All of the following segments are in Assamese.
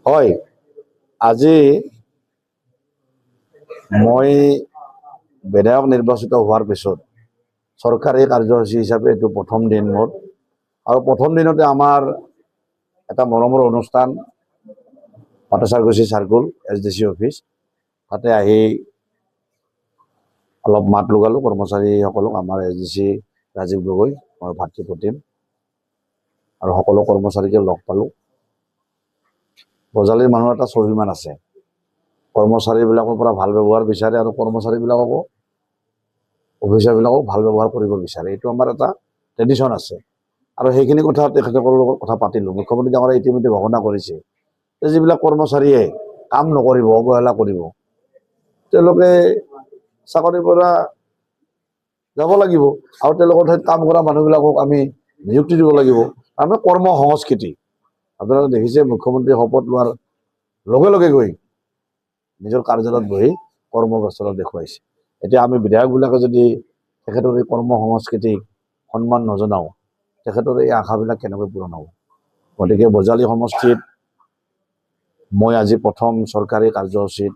হয়, আজি মই বিধায়ক নিৰ্বাচিত হোৱাৰ পিছত চৰকাৰী কাৰ্যসূচী হিচাপে এইটো প্ৰথম দিন মোৰ। আৰু প্ৰথম দিনতে আমাৰ এটা মৰমৰ অনুষ্ঠান পাটাচাৰকুছি চাৰ্কুল SDC অফিচ, তাতে আহি অলপ মাত লগালোঁ কৰ্মচাৰীসকলক। আমাৰ SDC ৰাজীৱ গগৈ, মই ভাতৃ প্ৰতিম আৰু সকলো কৰ্মচাৰীকে লগ পালোঁ। বজালীৰ মানুহৰ এটা স্বাভিমান আছে, কৰ্মচাৰীবিলাকৰ পৰা ভাল ব্যৱহাৰ বিচাৰে আৰু কৰ্মচাৰীবিলাককো অফিচাৰবিলাকক ভাল ব্যৱহাৰ কৰিব বিচাৰে। এইটো আমাৰ এটা ট্ৰেডিশ্যন আছে আৰু সেইখিনি কথা তেখেতসকলৰ লগত কথা পাতিলোঁ। মুখ্যমন্ত্ৰী ডাঙৰীয়াই ইতিমধ্যে ঘোষণা কৰিছে যে যিবিলাক কৰ্মচাৰীয়ে কাম নকৰিব, অৱহেলা কৰিব, তেওঁলোকে চাকৰিৰ পৰা যাব লাগিব আৰু তেওঁলোকৰ ঠাইত কাম কৰা মানুহবিলাকক আমি নিযুক্তি দিব লাগিব। আমি কৰ্ম সংস্কৃতি আপোনালোকে দেখিছে, মুখ্যমন্ত্ৰী শপত লোৱাৰ লগে লগে গৈ নিজৰ কাৰ্যালয়ত বহি কৰ্মব্যস্ততা দেখুৱাইছে। এতিয়া আমি বিধায়কবিলাকে যদি তেখেতৰ এই কৰ্ম সংস্কৃতিক সন্মান নজনাওঁ, তেখেতৰ এই আশাবিলাক কেনেকৈ পূৰণ হ'ব? গতিকে বজালী সমষ্টিত মই আজি প্ৰথম চৰকাৰী কাৰ্যসূচীত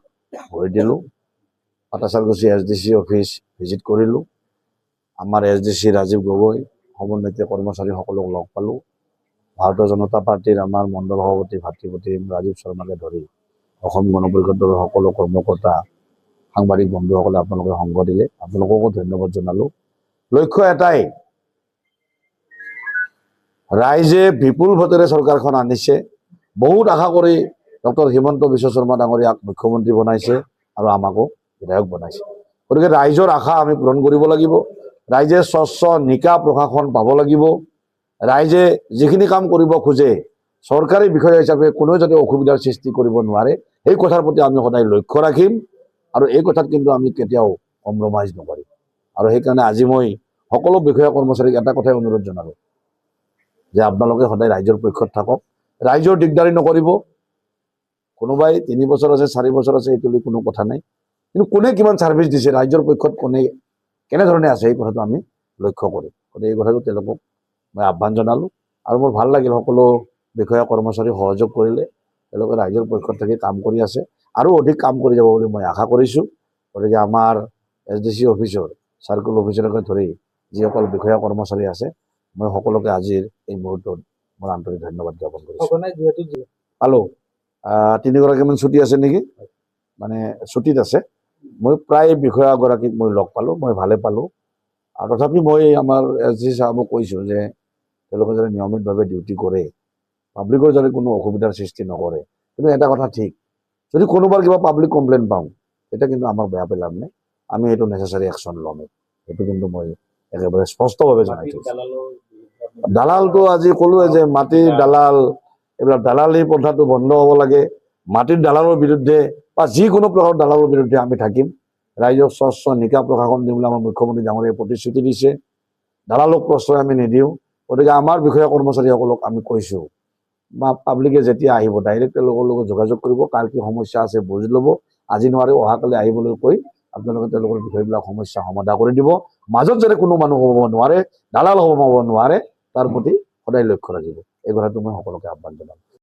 ভৰি দিলোঁ। পাটাচাৰকুছি SDC অফিচ ভিজিট কৰিলোঁ। আমাৰ SDC ৰাজীৱ গগৈ সমন্বিত কৰ্মচাৰীসকলক লগ পালোঁ। ভাৰতীয় জনতা পাৰ্টিৰ আমাৰ মণ্ডল সভাপতি ভাতৃ প্ৰতিম ৰাজীৱ শৰ্মাকে ধৰি অসম গণ পৰিষদৰ সকলো কৰ্মকৰ্তা, সাংবাদিক বন্ধুসকলে আপোনালোকে সংগ দিলে, আপোনালোককো ধন্যবাদ জনালোঁ। লক্ষ্য এটাই, ৰাইজে বিপুল ভোটেৰে চৰকাৰখন আনিছে। বহুত আশা কৰি ডক্টৰ হিমন্ত বিশ্ব শৰ্মা ডাঙৰীয়াক মুখ্যমন্ত্ৰী বনাইছে আৰু আমাকো বিধায়ক বনাইছে। গতিকে ৰাইজৰ আশা আমি পূৰণ কৰিব লাগিব। ৰাইজে স্বচ্ছ নিকা প্ৰশাসন পাব লাগিব। ৰাইজে যিখিনি কাম কৰিব খোজে চৰকাৰী বিষয়া হিচাপে কোনেও যাতে অসুবিধাৰ সৃষ্টি কৰিব নোৱাৰে, এই কথাৰ প্ৰতি আমি সদায় লক্ষ্য ৰাখিম আৰু এই কথাত কিন্তু আমি কেতিয়াও কম্প্ৰমাইজ নকৰিম। আৰু সেইকাৰণে আজি মই সকলো বিষয়া কৰ্মচাৰীক এটা কথাই অনুৰোধ জনালোঁ যে আপোনালোকে সদায় ৰাইজৰ পক্ষত থাকক, ৰাইজৰ দিগদাৰী নকৰিব। কোনোবাই 3 বছৰ আছে, 4 বছৰ আছে, এইটো কোনো কথা নাই, কিন্তু কোনে কিমান ছাৰ্ভিচ দিছে, ৰাইজৰ পক্ষত কোনে কেনেধৰণে আছে, এই কথাটো আমি লক্ষ্য কৰিম। গতিকে এই কথাটো তেওঁলোকক মই আহ্বান জনালোঁ আৰু মোৰ ভাল লাগিল, সকলো বিষয়া কৰ্মচাৰী সহযোগ কৰিলে, তেওঁলোকে ৰাইজৰ পক্ষত থাকি কাম কৰি আছে আৰু অধিক কাম কৰি যাব বুলি মই আশা কৰিছোঁ। গতিকে আমাৰ SDC অফিচৰ চাৰ্কুল অফিচাৰকে ধৰি যিসকল বিষয়া কৰ্মচাৰী আছে, মই সকলোকে আজিৰ এই মুহূৰ্তত মোৰ আন্তৰিক ধন্যবাদ জ্ঞাপন কৰিছোঁ। পালোঁ 3গৰাকীমান ছুটী আছে নেকি, মানে ছুটীত আছে। মই প্ৰায় বিষয়াগৰাকীক মই লগ পালোঁ, মই ভালে পালোঁ। আৰু তথাপি মই আমাৰ SDC সাহেবক কৈছোঁ যে তেওঁলোকে যাতে নিয়মিতভাৱে ডিউটি কৰে, পাব্লিকৰ যাতে কোনো অসুবিধাৰ সৃষ্টি নকৰে। কিন্তু এটা কথা ঠিক, যদি কোনোবাৰ কিবা পাব্লিক কমপ্লেইন পাওঁ, তেতিয়া কিন্তু আমাক বেয়া পেলাম নাই, আমি এইটো নেচেচাৰী একশ্যন ল'মেই। সেইটো কিন্তু মই একেবাৰে স্পষ্টভাৱে জনাইছোঁ। দালালটো আজি ক'লোৱে যে মাটিৰ দালাল, এইবিলাক দালালি প্ৰথাটো বন্ধ হ'ব লাগে। মাটিৰ দালালৰ বিৰুদ্ধে বা যিকোনো প্ৰকাৰৰ দালালৰ বিৰুদ্ধে আমি থাকিম। ৰাইজক স্বচ্ছ নিকা প্ৰশাসন দিম বুলি আমাৰ মুখ্যমন্ত্ৰী ডাঙৰীয়াই প্ৰতিশ্ৰুতি দিছে। দালালক প্ৰশ্ৰয় আমি নিদিওঁ। গতিকে আমাৰ বিষয়া কৰ্মচাৰীসকলক আমি কৈছোঁ, বা পাব্লিকে যেতিয়া আহিব ডাইৰেক্ট তেওঁলোকৰ লগত যোগাযোগ কৰিব, কাৰ কি সমস্যা আছে বুজি ল'ব, আজি নোৱাৰি অহাকালি আহিবলৈ কৈ আপোনালোকে তেওঁলোকৰ বিষয়বিলাক সমস্যা সমাধান কৰি দিব। মাজত যাতে কোনো মানুহ হ'ব নোৱাৰে, দালাল হ'ব নোৱাৰে, তাৰ প্ৰতি সদায় লক্ষ্য ৰাখিব। এই কথাটো মই সকলোকে আহ্বান জনাম।